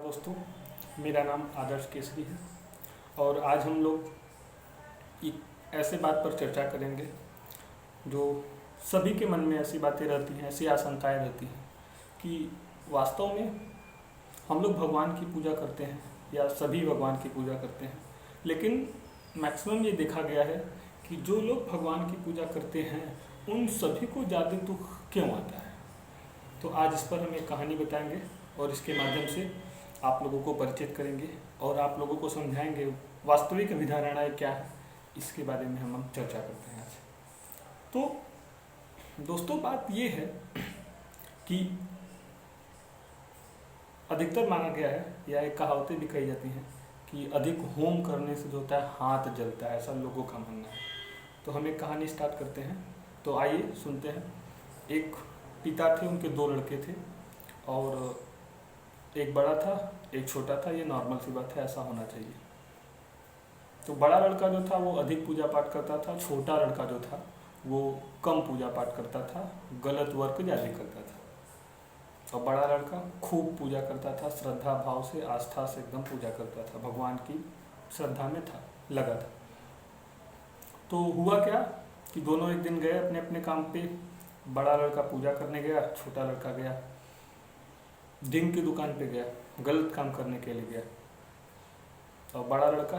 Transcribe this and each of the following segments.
दोस्तों, मेरा नाम आदर्श केसरी है और आज हम लोग एक ऐसे बात पर चर्चा करेंगे जो सभी के मन में ऐसी बातें रहती हैं, ऐसी आशंकाएं रहती हैं कि वास्तव में हम लोग भगवान की पूजा करते हैं या सभी भगवान की पूजा करते हैं, लेकिन मैक्सिमम ये देखा गया है कि जो लोग भगवान की पूजा करते हैं उन सभी को ज़्यादा दुख क्यों आता है। तो आज इस पर हम एक कहानी बताएंगे और इसके माध्यम से आप लोगों को परिचित करेंगे और आप लोगों को समझाएंगे वास्तविक अभिधारणाएं क्या है, इसके बारे में हम चर्चा करते हैं आज। तो दोस्तों, बात ये है कि अधिकतर माना गया है या एक कहावतें भी कही जाती हैं कि अधिक होम करने से जो होता है हाथ जलता है, ऐसा लोगों का मानना है। तो हम एक कहानी स्टार्ट करते हैं, तो आइए सुनते हैं। एक पिता थे, उनके दो लड़के थे और एक बड़ा था एक छोटा था। ये नॉर्मल सी बात है, ऐसा होना चाहिए। तो बड़ा लड़का जो था वो अधिक पूजा पाठ करता था, छोटा लड़का जो था वो कम पूजा पाठ करता था, गलत वर्क ज़्यादा करता था। और बड़ा लड़का खूब पूजा करता था, श्रद्धा भाव से आस्था से एकदम पूजा करता था, भगवान की श्रद्धा में था, लगा था। तो हुआ क्या कि दोनों एक दिन गए अपने अपने काम पे। बड़ा लड़का पूजा करने गया, छोटा लड़का गया दिन की दुकान पे गया, गलत काम करने के लिए गया। और बड़ा लड़का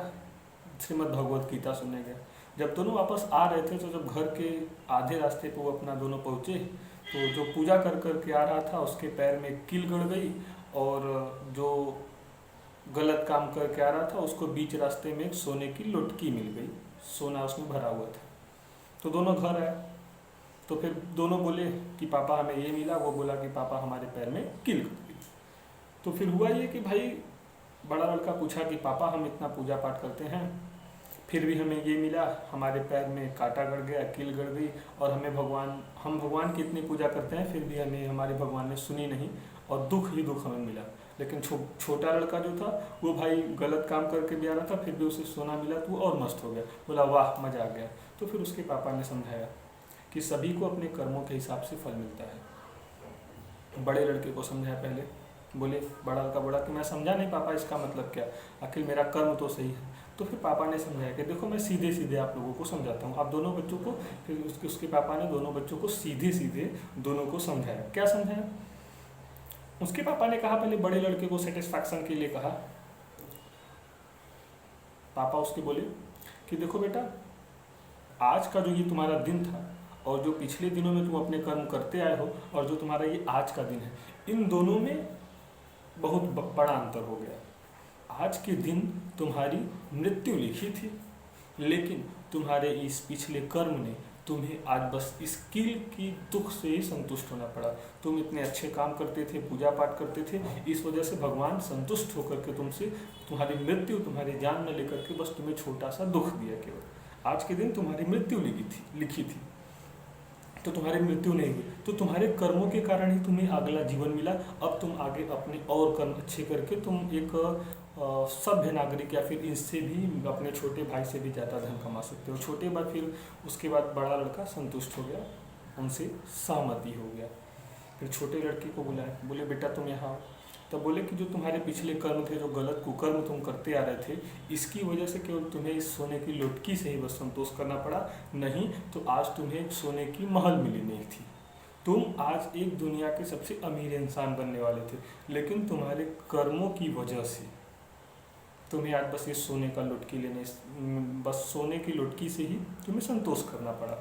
श्रीमद् भगवत गीता सुनने गया। जब दोनों वापस आ रहे थे तो जब घर के आधे रास्ते पे वो अपना दोनों पहुँचे तो जो पूजा कर कर के आ रहा था उसके पैर में कील गड़ गई और जो गलत काम करके आ रहा था उसको बीच रास्ते में एक सोने की लुटकी मिल गई, सोना उसमें भरा हुआ था। तो दोनों घर आए तो फिर दोनों बोले कि पापा हमें ये मिला, वो बोला कि पापा हमारे पैर में कील गड़ गई। तो फिर हुआ ये कि भाई बड़ा लड़का पूछा कि पापा हम इतना पूजा पाठ करते हैं फिर भी हमें ये मिला, हमारे पैर में कांटा गड़ गया, कील गड़ गई और हम भगवान की इतनी पूजा करते हैं फिर भी हमें हमारे भगवान ने सुनी नहीं और दुख ही दुख हमें मिला। लेकिन छोटा लड़का जो था वो भाई गलत काम करके भी आ रहा था, फिर भी उसे सोना मिला तो वो और मस्त हो गया, बोला वाह मजा आ गया। तो फिर उसके पापा ने समझाया कि सभी को अपने कर्मों के हिसाब से फल मिलता है। बड़े लड़के को समझाया पहले, बोले बड़ा लड़का बोला कि मैं समझा नहीं पापा इसका मतलब क्या, आखिर मेरा कर्म तो सही है। तो फिर पापा ने समझाया कि देखो मैं सीधे सीधे आप लोगों को समझाता हूँ। आप दोनों बच्चों को, फिर उसके पापा ने दोनों बच्चों को सीधे सीधे दोनों को समझाया। क्या समझाया? उसके पापा ने कहा, पहले बड़े लड़के को सेटिस्फैक्शन के लिए कहा। पापा उसके बोले कि देखो बेटा, आज का जो ये तुम्हारा दिन था और जो पिछले दिनों में तुम अपने कर्म करते आए हो और जो तुम्हारा ये आज का दिन है, इन दोनों में बहुत बड़ा अंतर हो गया। आज के दिन तुम्हारी मृत्यु लिखी थी, लेकिन तुम्हारे इस पिछले कर्म ने तुम्हें आज बस इस कील की दुख से ही संतुष्ट होना पड़ा। तुम इतने अच्छे काम करते थे, पूजा पाठ करते थे, इस वजह से भगवान संतुष्ट होकर के तुमसे तुम्हारी मृत्यु, तुम्हारी जान न लेकर के बस तुम्हें छोटा सा दुख दिया। केवल आज के दिन तुम्हारी मृत्यु लिखी थी तो तुम्हारी मृत्यु नहीं हुई, तो तुम्हारे कर्मों के कारण ही तुम्हें अगला जीवन मिला। अब तुम आगे अपने और कर्म अच्छे करके तुम एक सभ्य नागरिक या फिर इससे भी अपने छोटे भाई से भी ज़्यादा धन कमा सकते हो। छोटे बाद फिर उसके बाद बड़ा लड़का संतुष्ट हो गया, उनसे सहमति हो गया। फिर छोटे लड़के को बुलाया, बोले बेटा तुम यहाँ आओ। तब बोले कि जो तुम्हारे पिछले कर्म थे, जो गलत कुकर्म तुम करते आ रहे थे, इसकी वजह से केवल तुम्हें इस सोने की लुटकी से ही बस संतोष करना पड़ा, नहीं तो आज तुम्हें एक सोने की महल मिली नहीं थी। तुम आज एक दुनिया के सबसे अमीर इंसान बनने वाले थे, लेकिन तुम्हारे कर्मों की वजह से तुम्हें आज बस ये सोने का लुटकी लेने, बस सोने की लुटकी से ही तुम्हें संतोष करना पड़ा।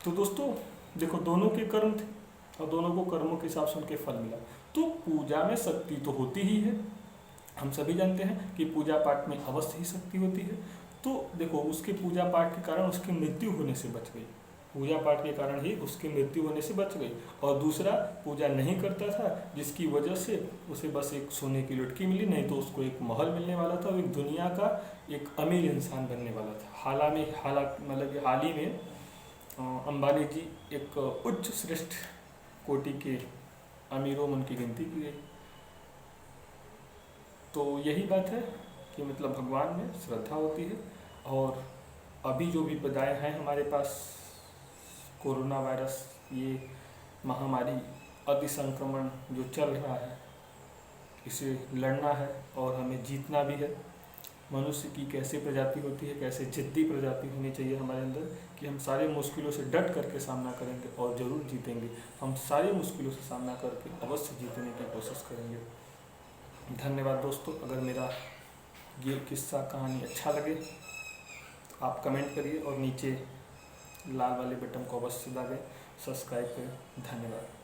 तो दोस्तों देखो, दोनों के कर्म थे और दोनों को कर्मों के हिसाब से उनके फल मिला। तो पूजा में शक्ति तो होती ही है, हम सभी जानते हैं कि पूजा पाठ में अवश्य ही शक्ति होती है। तो देखो, उसके पूजा पाठ के कारण उसकी मृत्यु होने से बच गई, पूजा पाठ के कारण ही उसकी मृत्यु होने से बच गई। और दूसरा पूजा नहीं करता था जिसकी वजह से उसे बस एक सोने की लुटकी मिली, नहीं तो उसको एक महल मिलने वाला था, एक दुनिया का एक अमीर इंसान बनने वाला था। हाल ही में अंबानी जी एक उच्च श्रेष्ठ कोटि के अमीरों में उनकी गिनती की गई। तो यही बात है कि मतलब भगवान में श्रद्धा होती है। और अभी जो भी विपदाएं हैं हमारे पास, कोरोना वायरस, ये महामारी, अति संक्रमण जो चल रहा है, इसे लड़ना है और हमें जीतना भी है। मनुष्य की कैसी प्रजाति होती है, कैसे जिद्दी प्रजाति होनी चाहिए हमारे अंदर कि हम सारी मुश्किलों से डट करके सामना करेंगे और ज़रूर जीतेंगे। हम सारी मुश्किलों से सामना करके अवश्य जीतने की कोशिश करेंगे। धन्यवाद दोस्तों। अगर मेरा ये किस्सा कहानी अच्छा लगे तो आप कमेंट करिए और नीचे लाल वाले बटन को अवश्य दबाएं, सब्सक्राइब करें। धन्यवाद।